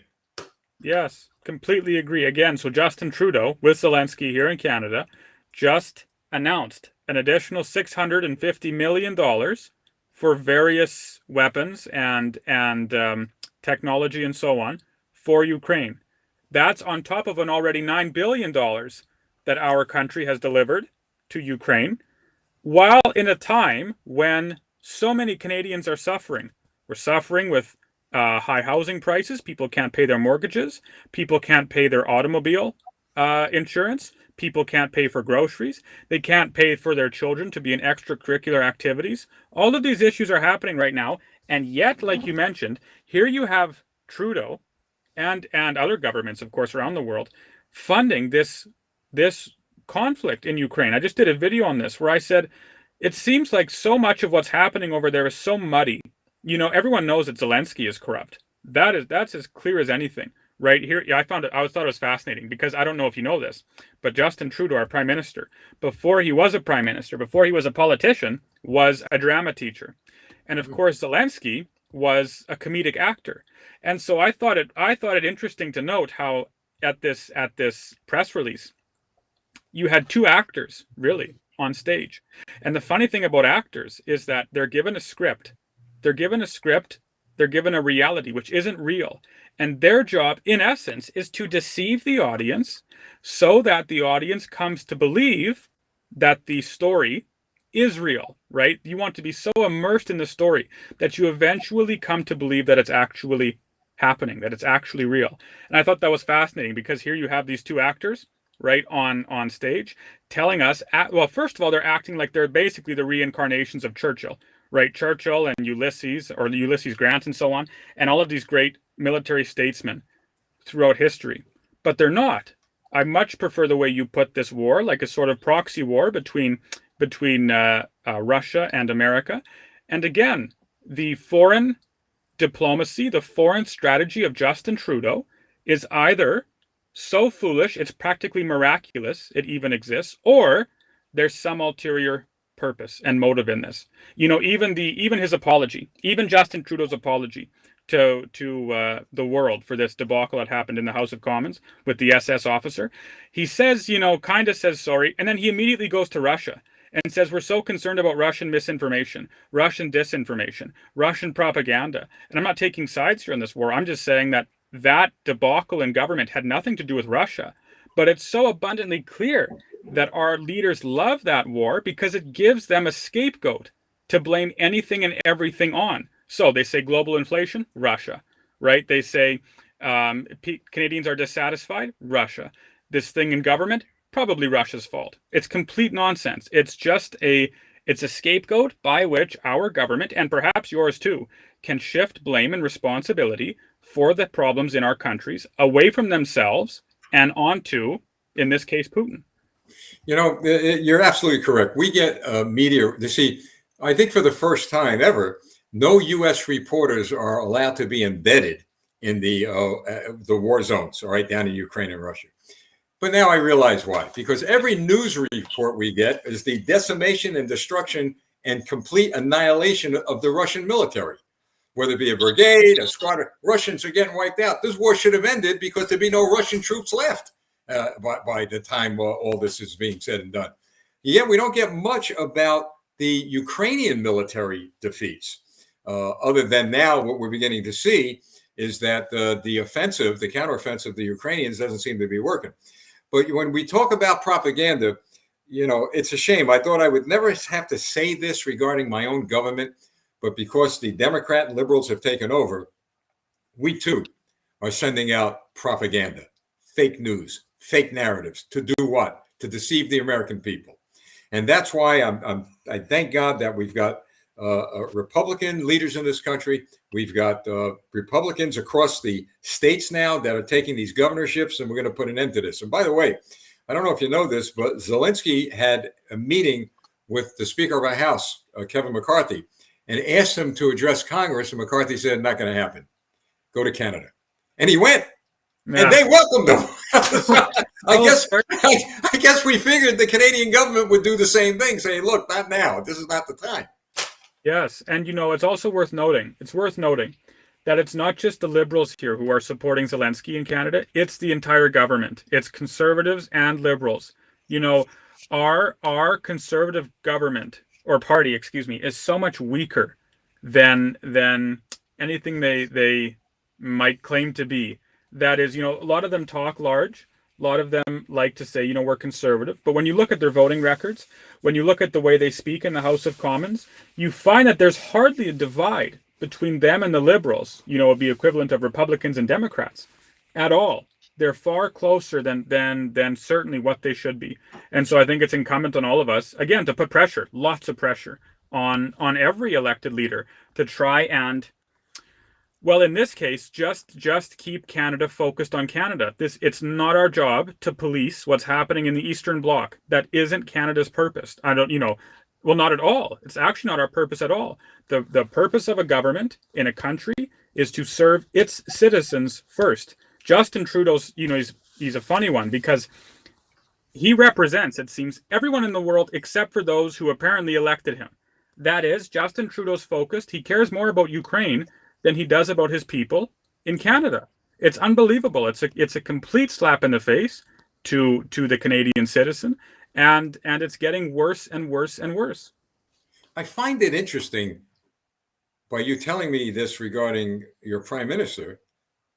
Yes, completely agree. Again, so Justin Trudeau with Zelensky here in Canada just announced an additional $650 million for various weapons and technology and so on for Ukraine. That's on top of an already $9 billion that our country has delivered to Ukraine, while in a time when so many Canadians are suffering. We're suffering with high housing prices. People can't pay their mortgages. People can't pay their automobile insurance. People can't pay for groceries. They can't pay for their children to be in extracurricular activities. All of these issues are happening right now. And yet, like you mentioned, here you have Trudeau and other governments, of course, around the world, funding this conflict in Ukraine. I just did a video on this where I said it seems like so much of what's happening over there is so muddy. You know, everyone knows that Zelensky is corrupt. That's as clear as anything. Right here, yeah, I thought it was fascinating because I don't know if you know this, but Justin Trudeau, our prime minister, before he was a prime minister, before he was a politician, was a drama teacher, and of course Zelensky was a comedic actor. And so I thought it interesting to note how at this press release you had two actors really on stage. And the funny thing about actors is that they're given a script. They're given a script, they're given a reality which isn't real. And their job, in essence, is to deceive the audience so that the audience comes to believe that the story is real, right? You want to be so immersed in the story that you eventually come to believe that it's actually happening, that it's actually real. And I thought that was fascinating because here you have these two actors, right, on stage telling us, well, first of all, they're acting like they're basically the reincarnations of Churchill, right? Churchill and Ulysses, or Ulysses Grant and so on, and all of these great military statesmen throughout history. But they're not. I much prefer the way you put this war, like a sort of proxy war between Russia and America. And again, the foreign diplomacy, the foreign strategy of Justin Trudeau is either so foolish, it's practically miraculous it even exists, or there's some ulterior purpose and motive in this. You know, even his apology, even Justin Trudeau's apology to the world for this debacle that happened in the House of Commons with the SS officer, he says, you know, kind of says sorry, and then he immediately goes to Russia and says, we're so concerned about Russian misinformation, Russian disinformation, Russian propaganda. And I'm not taking sides here in this war. I'm just saying that debacle in government had nothing to do with Russia. But it's so abundantly clear that our leaders love that war because it gives them a scapegoat to blame anything and everything on. So they say global inflation, Russia, right? They say Canadians are dissatisfied, Russia. This thing in government, probably Russia's fault. It's complete nonsense. It's just it's a scapegoat by which our government, and perhaps yours too, can shift blame and responsibility for the problems in our countries away from themselves and onto, in this case, Putin. You know, you're absolutely correct. We get media. You see, I think for the first time ever, no U.S. reporters are allowed to be embedded in the war zones, all right, down in Ukraine and Russia. But now I realize why. Because every news report we get is the decimation and destruction and complete annihilation of the Russian military. Whether it be a brigade, a squadron, Russians are getting wiped out. This war should have ended because there'd be no Russian troops left by the time all this is being said and done. Yet we don't get much about the Ukrainian military defeats. Other than now, what we're beginning to see is that the offensive, the counteroffensive of the Ukrainians doesn't seem to be working. But when we talk about propaganda, you know, it's a shame. I thought I would never have to say this regarding my own government, but because the Democrat and liberals have taken over, we too are sending out propaganda, fake news, fake narratives. To do what? To deceive the American people. And that's why I thank God that we've got Republican leaders in this country. We've got Republicans across the states now that are taking these governorships, and we're going to put an end to this. And by the way, I don't know if you know this, but Zelensky had a meeting with the Speaker of our House, Kevin McCarthy, and asked him to address Congress. And McCarthy said, not going to happen. Go to Canada. And he went. Yeah. And they welcomed him. I guess we figured the Canadian government would do the same thing, saying, look, not now. This is not the time. Yes. And, you know, it's also worth noting. It's worth noting that it's not just the liberals here who are supporting Zelensky in Canada. It's the entire government. It's conservatives and liberals. You know, our conservative government or party, excuse me, is so much weaker than anything they might claim to be. That is, you know, a lot of them talk large, A lot of them like to say, we're conservative. But when you look at their voting records, when you look at the way they speak in the House of Commons, you find that there's hardly a divide between them and the Liberals, would be equivalent of Republicans and Democrats at all. They're far closer than certainly what they should be. And so I think it's incumbent on all of us, again, to put pressure, lots of pressure on every elected leader to try and, well, in this case, just keep Canada focused on Canada. It's not our job to police what's happening in the Eastern Bloc. That isn't Canada's purpose. Well, not at all. It's actually not our purpose at all. The purpose of a government in a country is to serve its citizens first. Justin Trudeau's, he's a funny one because he represents, it seems, everyone in the world except for those who apparently elected him. That is, Justin Trudeau's focused. He cares more about Ukraine than he does about his people in Canada. It's unbelievable. It's a complete slap in the face to the Canadian citizen, and it's getting worse and worse and worse. I find it interesting by you telling me this regarding your prime minister.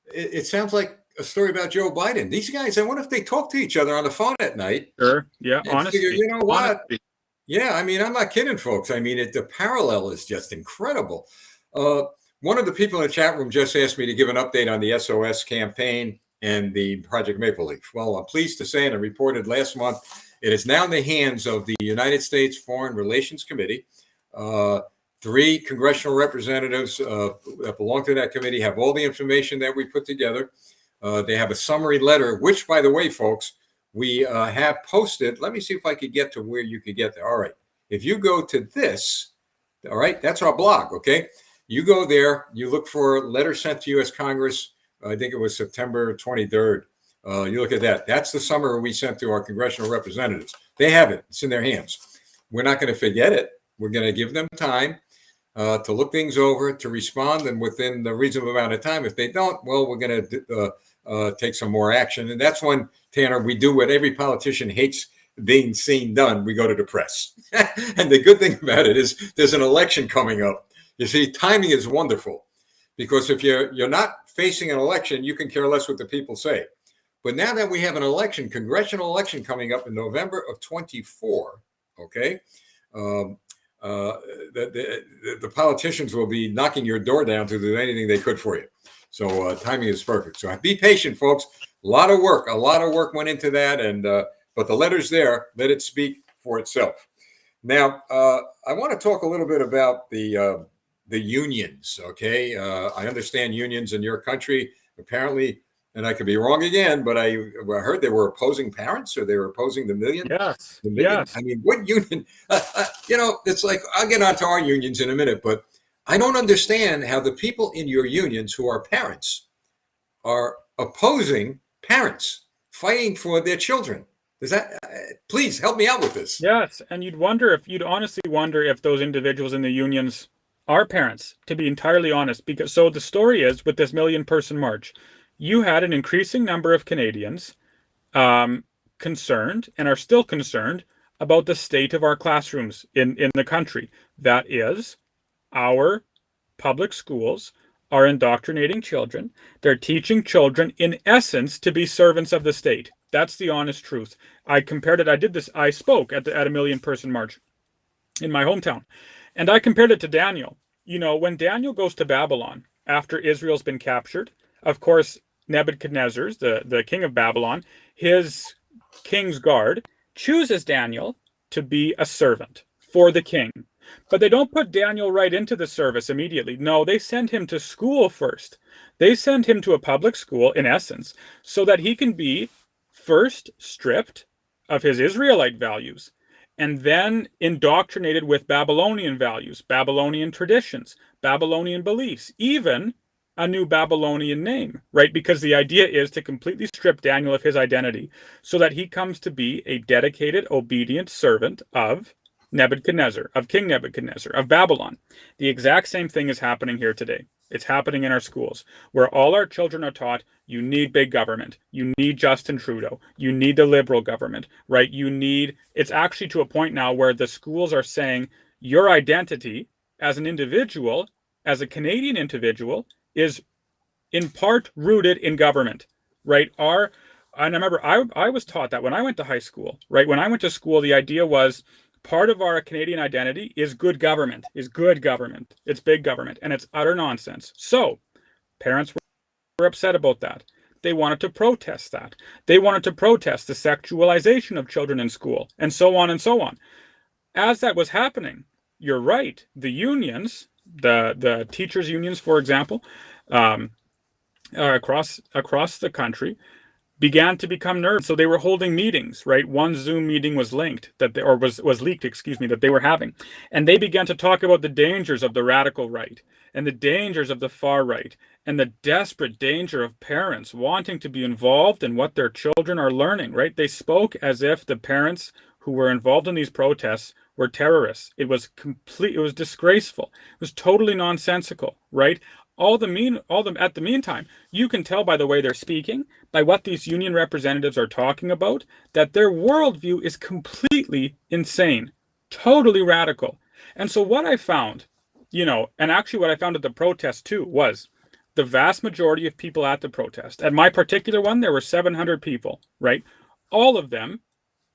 It sounds like a story about Joe Biden. These guys, I wonder if they talk to each other on the phone at night. Sure. Yeah. Honestly. Figure, you know what? Honestly. Yeah. I mean, I'm not kidding, folks. I mean, the parallel is just incredible. One of the people in the chat room just asked me to give an update on the SOS campaign and the Project Maple Leaf. Well, I'm pleased to say, and I reported last month, it is now in the hands of the United States Foreign Relations Committee. 3 congressional representatives that belong to that committee have all the information that we put together. They have a summary letter, which, by the way, folks, we have posted. Let me see if I could get to where you could get there. All right. If you go to this, all right, that's our blog, okay? You go there, you look for letter sent to U.S. Congress. I think it was September 23rd. You look at that. That's the summary we sent to our congressional representatives. They have it. It's in their hands. We're not going to forget it. We're going to give them time to look things over, to respond, and within the reasonable amount of time. If they don't, well, we're going to take some more action. And that's when, Tanner, we do what every politician hates being seen done. We go to the press. And the good thing about it is there's an election coming up. You see, timing is wonderful because if you're not facing an election, you can care less what the people say. But now that we have an election, congressional election coming up in November of 24, okay, the politicians will be knocking your door down to do anything they could for you. So timing is perfect. So be patient, folks. A lot of work went into that, and but the letter's there. Let it speak for itself. Now, I want to talk a little bit about the unions. Okay, I understand unions in your country apparently, and I could be wrong again, but I heard they were opposing parents, or they were opposing the million. Yes. The million. Yes. I mean, what union? It's like, I'll get onto our unions in a minute, but I don't understand how the people in your unions who are parents are opposing parents fighting for their children. Does that? Please help me out with this. Yes, and you'd honestly wonder if those individuals in the unions are parents, to be entirely honest. Because so the story is, with this 1 million person march, you had an increasing number of Canadians concerned, and are still concerned, about the state of our classrooms in the country. That is, our public schools are indoctrinating children. They're teaching children, in essence, to be servants of the state. That's the honest truth. I compared it. I spoke at a 1 million person march in my hometown. And I compared it to Daniel. When Daniel goes to Babylon after Israel's been captured, of course, Nebuchadnezzar, the king of Babylon, his king's guard, chooses Daniel to be a servant for the king. But they don't put Daniel right into the service immediately. No, they send him to school first. They send him to a public school, in essence, so that he can be first stripped of his Israelite values, and then indoctrinated with Babylonian values, Babylonian traditions, Babylonian beliefs, even a new Babylonian name, right? Because the idea is to completely strip Daniel of his identity so that he comes to be a dedicated, obedient servant of Nebuchadnezzar, of King Nebuchadnezzar, of Babylon. The exact same thing is happening here today. It's happening in our schools, where all our children are taught, you need big government, you need Justin Trudeau, you need the Liberal government, right? It's actually to a point now where the schools are saying your identity as an individual, as a Canadian individual, is in part rooted in government, right? And I remember I was taught that when I went to high school, right? When I went to school, the idea was part of our Canadian identity is good government, is good government. It's big government, and it's utter nonsense. So parents were upset about that. They wanted to protest that. They wanted to protest the sexualization of children in school, and so on and so on. As that was happening, you're right. The unions, the teachers' unions, for example, um, across the country, began to become nervous. So they were holding meetings, right? One Zoom meeting was linked that they, or was leaked, excuse me, that they were having. And they began to talk about the dangers of the radical right and the dangers of the far right and the desperate danger of parents wanting to be involved in what their children are learning, right? They spoke as if the parents who were involved in these protests were terrorists. It was it was disgraceful. It was totally nonsensical, right? At the meantime, you can tell by the way they're speaking, by what these union representatives are talking about, that their worldview is completely insane, totally radical. And so what I found, and actually what I found at the protest too, was the vast majority of people at the protest. At my particular one, there were 700 people, right? All of them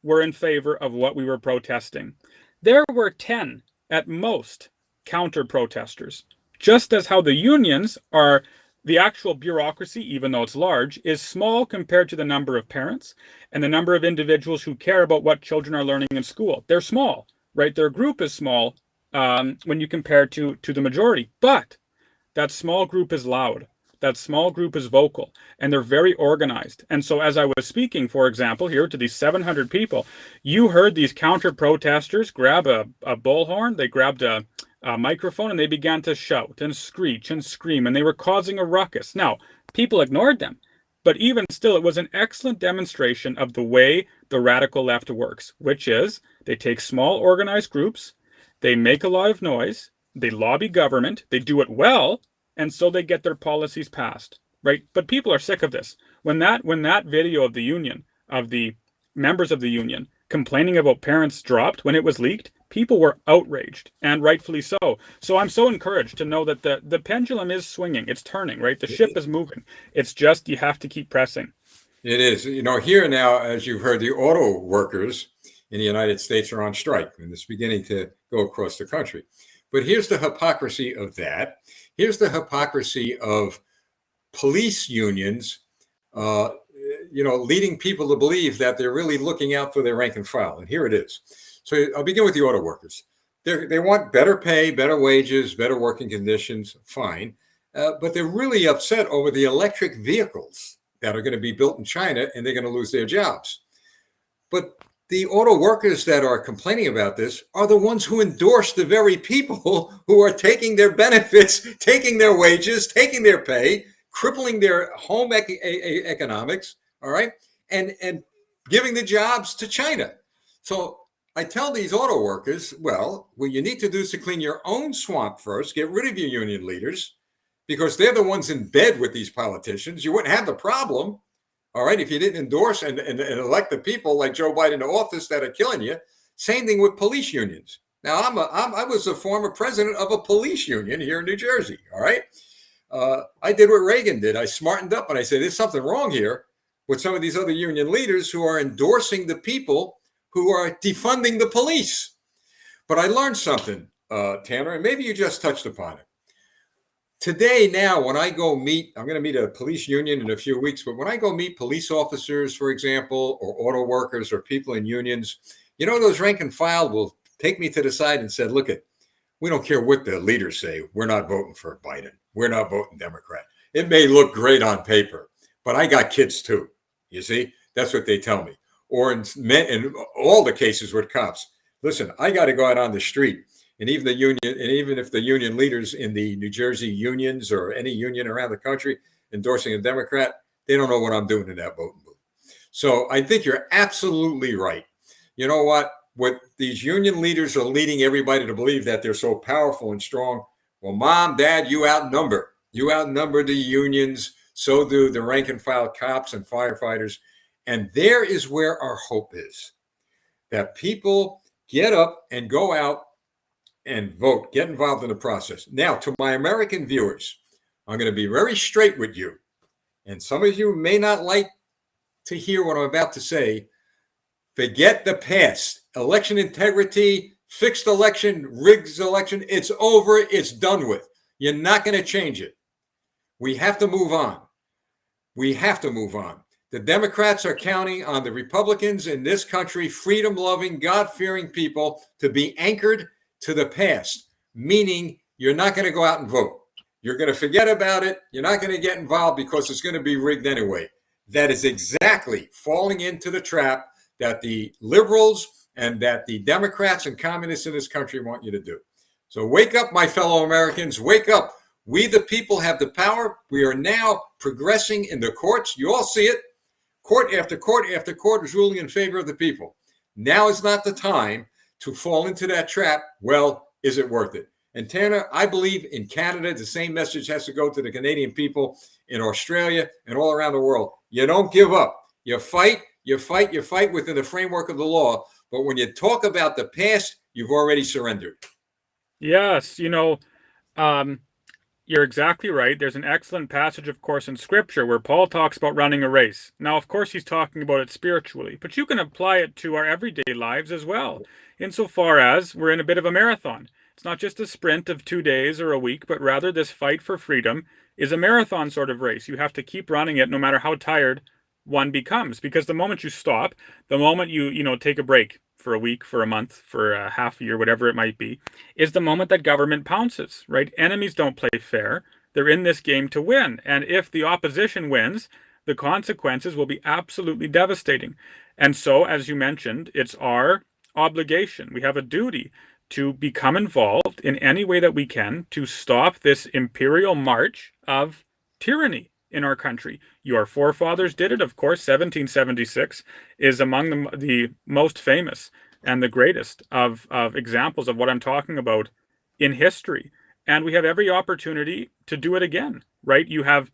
were in favor of what we were protesting. There were 10 at most counter protesters. Just as how the unions are, the actual bureaucracy, even though it's large, is small compared to the number of parents and the number of individuals who care about what children are learning in school. They're small, right? Their group is small when you compare to the majority. But that small group is loud. That small group is vocal, and they're very organized. And so as I was speaking, for example, here to these 700 people, you heard these counter-protesters grab a bullhorn. They grabbed a microphone, and they began to shout and screech and scream, and they were causing a ruckus. Now, people ignored them, but even still, it was an excellent demonstration of the way the radical left works, which is they take small organized groups, they make a lot of noise, they lobby government, they do it well, and so they get their policies passed, right? But people are sick of this. When that video of the union, of the members of the union complaining about parents dropped, when it was leaked, people were outraged, and rightfully so. So I'm so encouraged to know that the pendulum is swinging. It's turning, right? The ship is moving. It's just you have to keep pressing. It is. Here now, as you've heard, the auto workers in the United States are on strike, and it's beginning to go across the country. But here's the hypocrisy of that. Here's the hypocrisy of police unions, leading people to believe that they're really looking out for their rank and file. And here it is. So I'll begin with the auto workers. They want better pay, better wages, better working conditions, fine. But they're really upset over the electric vehicles that are going to be built in China, and they're going to lose their jobs. But the auto workers that are complaining about this are the ones who endorse the very people who are taking their benefits, taking their wages, taking their pay, crippling their home economics, all right, and giving the jobs to China. So I tell these auto workers, well, what you need to do is to clean your own swamp first, get rid of your union leaders, because they're the ones in bed with these politicians. You wouldn't have the problem. All right, if you didn't endorse and elect the people like Joe Biden to office that are killing you. Same thing with police unions. Now, I was a former president of a police union here in New Jersey. All right, I did what Reagan did. I smartened up and I said, there's something wrong here with some of these other union leaders who are endorsing the people who are defunding the police. But I learned something, Tanner, and maybe you just touched upon it. Today, now, when I go meet, I'm going to meet a police union in a few weeks, but when I go meet police officers, for example, or auto workers or people in unions, those rank and file will take me to the side and said, look, we don't care what the leaders say. We're not voting for Biden. We're not voting Democrat. It may look great on paper, but I got kids too. You see, that's what they tell me. Or in all the cases with cops, listen, I got to go out on the street. And even if the union leaders in the New Jersey unions or any union around the country endorsing a Democrat, they don't know what I'm doing in that voting booth. So I think you're absolutely right. You know what? What these union leaders are leading everybody to believe that they're so powerful and strong. Well, Mom, Dad, you outnumber. You outnumber the unions. So do the rank and file cops and firefighters. And there is where our hope is. That people get up and go out and vote, get involved in the process. Now, to my American viewers, I'm going to be very straight with you. And some of you may not like to hear what I'm about to say, forget the past. Election integrity, fixed election, rigged election, it's over, it's done with. You're not going to change it. We have to move on. We have to move on. The Democrats are counting on the Republicans in this country, freedom-loving, God-fearing people, to be anchored to the past, meaning you're not going to go out and vote. You're going to forget about it. You're not going to get involved because it's going to be rigged anyway. That is exactly falling into the trap that the liberals and that the Democrats and communists in this country want you to do. So wake up, my fellow Americans. Wake up. We, the people, have the power. We are now progressing in the courts. You all see it. Court after court after court is ruling in favor of the people. Now is not the time to fall into that trap. Well, is it worth it? And Tanner, I believe in Canada, the same message has to go to the Canadian people, in Australia, and all around the world. You don't give up. You fight, you fight, you fight within the framework of the law. But when you talk about the past, you've already surrendered. Yes, you're exactly right. There's an excellent passage, of course, in Scripture where Paul talks about running a race. Now, of course, he's talking about it spiritually, but you can apply it to our everyday lives as well, insofar as we're in a bit of a marathon. It's not just a sprint of 2 days or a week, but rather this fight for freedom is a marathon sort of race. You have to keep running it no matter how tired one becomes, because the moment you stop, the moment you take a break for a week, for a month, for a half a year, whatever it might be, is the moment that government pounces, right? Enemies don't play fair. They're in this game to win. And if the opposition wins, the consequences will be absolutely devastating. And so, as you mentioned, it's our obligation. We have a duty to become involved in any way that we can to stop this imperial march of tyranny in our country. Your forefathers did it, of course. 1776 is among the most famous and the greatest of examples of what I'm talking about in history. And we have every opportunity to do it again, right? You have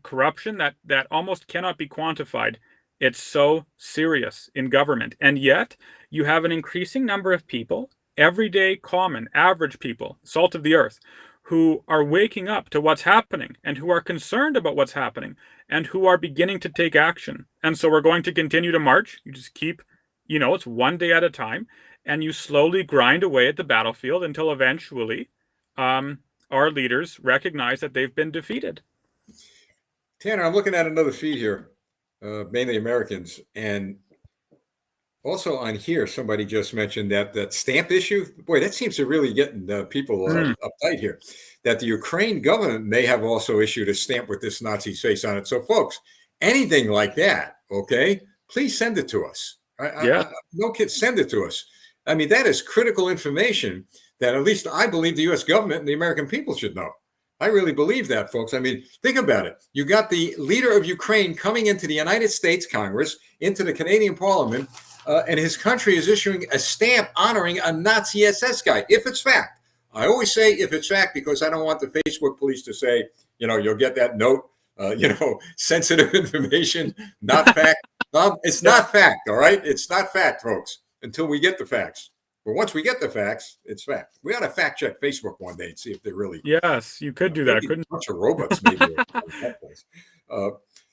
corruption that almost cannot be quantified. It's so serious in government. And yet you have an increasing number of people, everyday, common, average people, salt of the earth, who are waking up to what's happening and who are concerned about what's happening and who are beginning to take action. And so we're going to continue to march. You just keep, it's one day at a time, and you slowly grind away at the battlefield until eventually our leaders recognize that they've been defeated. Tanner, I'm looking at another feed here, mainly Americans, and also on here, somebody just mentioned that stamp issue. Boy, that seems to really get people uptight here. That the Ukraine government may have also issued a stamp with this Nazi face on it. So, folks, anything like that, okay, please send it to us. No kids, send it to us. I mean, that is critical information that at least I believe the U.S. government and the American people should know. I really believe that, folks. I mean, think about it. You got the leader of Ukraine coming into the United States Congress, into the Canadian Parliament, and his country is issuing a stamp honoring a Nazi SS guy, if it's fact. I always say if it's fact because I don't want the Facebook police to say, you'll get that note, sensitive information, not fact. It's not fact, all right? It's not fact, folks, until we get the facts. But once we get the facts, it's fact. We ought to fact check Facebook one day and see if they're really. Yes, you could do that. I couldn't. A bunch of robots, maybe. That place.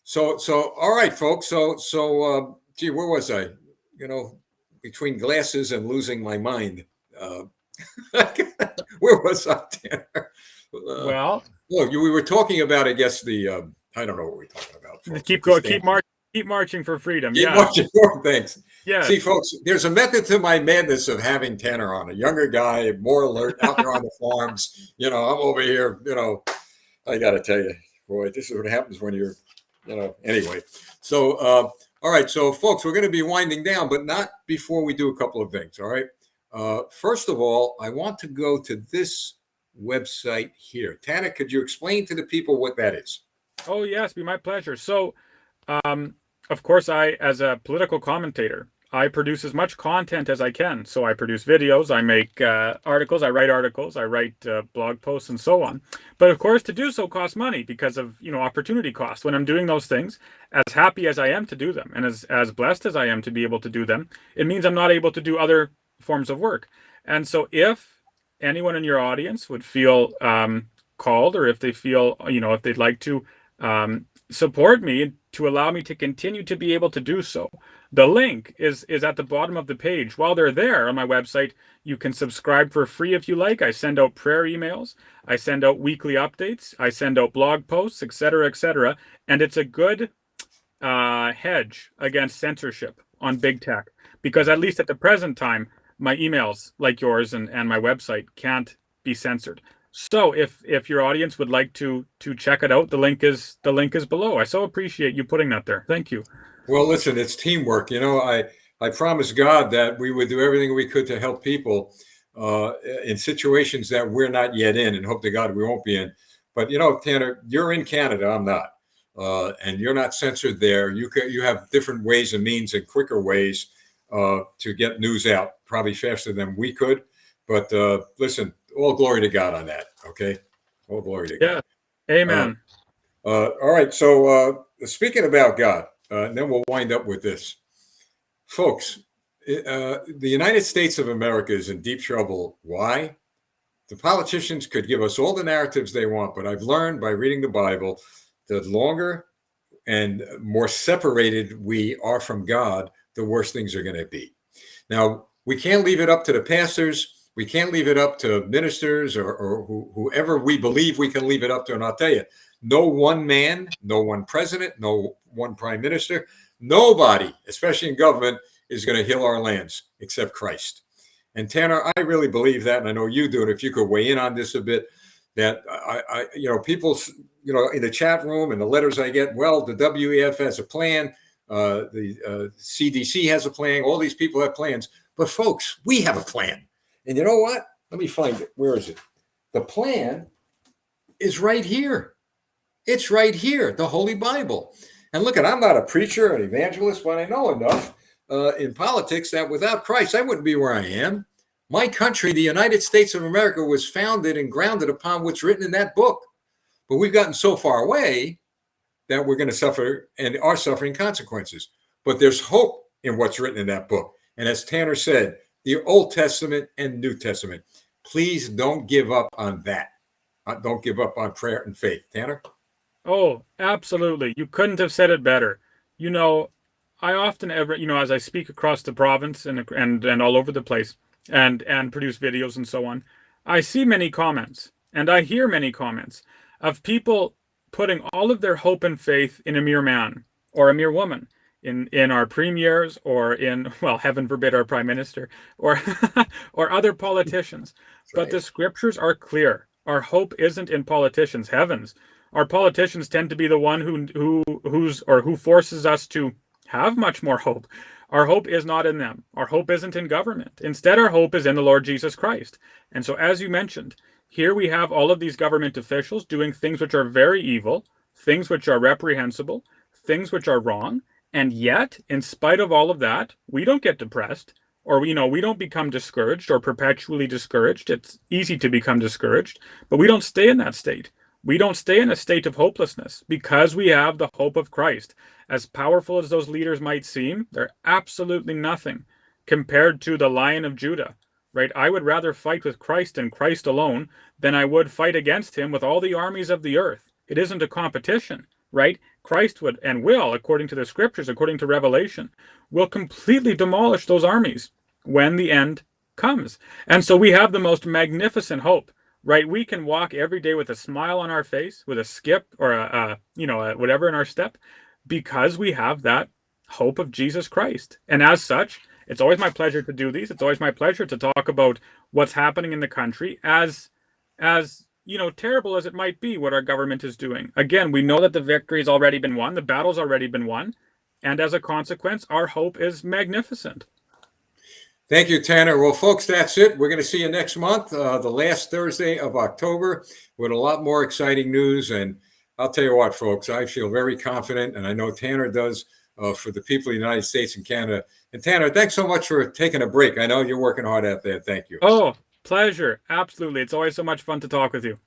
So all right, folks. So gee, where was I? Between glasses and losing my mind. Where was I, Tanner? We were talking about, I guess, the I don't know what we're talking about. Folks. Keep marching for freedom. Keep marching for. Thanks. Yeah. See, folks, there's a method to my madness of having Tanner on, a younger guy, more alert, out there on the farms. I'm over here. I got to tell you, boy, this is what happens when you're, Anyway, so all right, so folks, we're going to be winding down, but not before we do a couple of things. All right. First of all, I want to go to this website here. Tanner, could you explain to the people what that is? Oh, yes, be my pleasure. So, of course, as a political commentator, I produce as much content as I can. So I produce videos, I make articles, I write blog posts and so on. But of course, to do so costs money because of, opportunity costs. When I'm doing those things, as happy as I am to do them and as blessed as I am to be able to do them, it means I'm not able to do other forms of work. And so if anyone in your audience would feel called, or if they feel, if they'd like to support me to allow me to continue to be able to do so. The link is at the bottom of the page. While they're there on my website, you can subscribe for free if you like. I send out prayer emails. I send out weekly updates. I send out blog posts, etc., etc. And it's a good hedge against censorship on big tech, because at least at the present time, my emails like yours and my website can't be censored. So if your audience would like to check it out, the link is below. I so appreciate you putting that there. Thank you. Well, listen, it's teamwork. I promised God that we would do everything we could to help people in situations that we're not yet in, and hope to God we won't be in. But Tanner, you're in Canada. I'm not. And you're not censored there. You have different ways and means and quicker ways to get news out, probably faster than we could. But listen, all glory to God on that. Okay, all glory to God. Amen. All right. So speaking about God, and then we'll wind up with this, folks. The United States of America is in deep trouble. Why? The politicians could give us all the narratives they want, but I've learned by reading the Bible, the longer and more separated we are from God, the worse things are going to be. Now, we can't leave it up to the pastors. We can't leave it up to ministers or whoever we believe we can leave it up to. And I'll tell you, no one man, no one president, no one prime minister, nobody, especially in government, is going to heal our lands except Christ. And Tanner, I really believe that, and I know you do. And if you could weigh in on this a bit, that people, in the chat room and the letters I get, well, the WEF has a plan, the CDC has a plan, all these people have plans, but folks, we have a plan. And you know what? Let me find it. Where is it? The plan is right here. It's right here, the Holy Bible. And look, I'm not a preacher, an evangelist, but I know enough in politics that without Christ, I wouldn't be where I am. My country, the United States of America, was founded and grounded upon what's written in that book. But we've gotten so far away that we're going to suffer and are suffering consequences. But there's hope in what's written in that book. And as Tanner said, the Old Testament and New Testament. Please don't give up on that. Don't give up on prayer and faith. Tanner? Oh, absolutely. You couldn't have said it better. I often as I speak across the province and all over the place and produce videos and so on, I see many comments and I hear many comments of people putting all of their hope and faith in a mere man or a mere woman, in our premiers or in, well, heaven forbid, our prime minister or or other politicians. But right. The scriptures are clear. Our hope isn't in politicians' heavens. Our politicians tend to be the one who forces us to have much more hope. Our hope is not in them. Our hope isn't in government. Instead, our hope is in the Lord Jesus Christ. And so, as you mentioned, here we have all of these government officials doing things which are very evil, things which are reprehensible, things which are wrong. And yet, in spite of all of that, we don't get depressed, or we don't become discouraged or perpetually discouraged. It's easy to become discouraged, but we don't stay in that state. We don't stay in a state of hopelessness because we have the hope of Christ. As powerful as those leaders might seem, they're absolutely nothing compared to the Lion of Judah, right? I would rather fight with Christ and Christ alone than I would fight against him with all the armies of the earth. It isn't a competition, right? Christ would and will, according to the scriptures, according to Revelation, will completely demolish those armies when the end comes. And so we have the most magnificent hope, right? We can walk every day with a smile on our face, with a skip or a whatever in our step, because we have that hope of Jesus Christ. And as such, it's always my pleasure to do these. It's always my pleasure to talk about what's happening in the country, as terrible as it might be what our government is doing. Again, we know that the victory's already been won, the battle's already been won, and as a consequence, our hope is magnificent. Thank you, Tanner. Well, folks, that's it. We're going to see you next month, the last Thursday of October, with a lot more exciting news. And I'll tell you what, folks, I feel very confident, and I know Tanner does, for the people of the United States and Canada. And Tanner, thanks so much for taking a break. I know you're working hard out there. Thank you. Oh, pleasure. Absolutely. It's always so much fun to talk with you.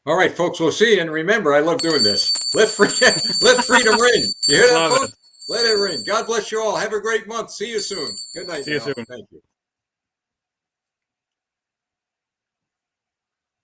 All right, folks, we'll see you. And remember, I love doing this. Let freedom ring. You hear that, folks? Let it ring. God bless you all. Have a great month. See you soon. Good night. See you soon. Thank you.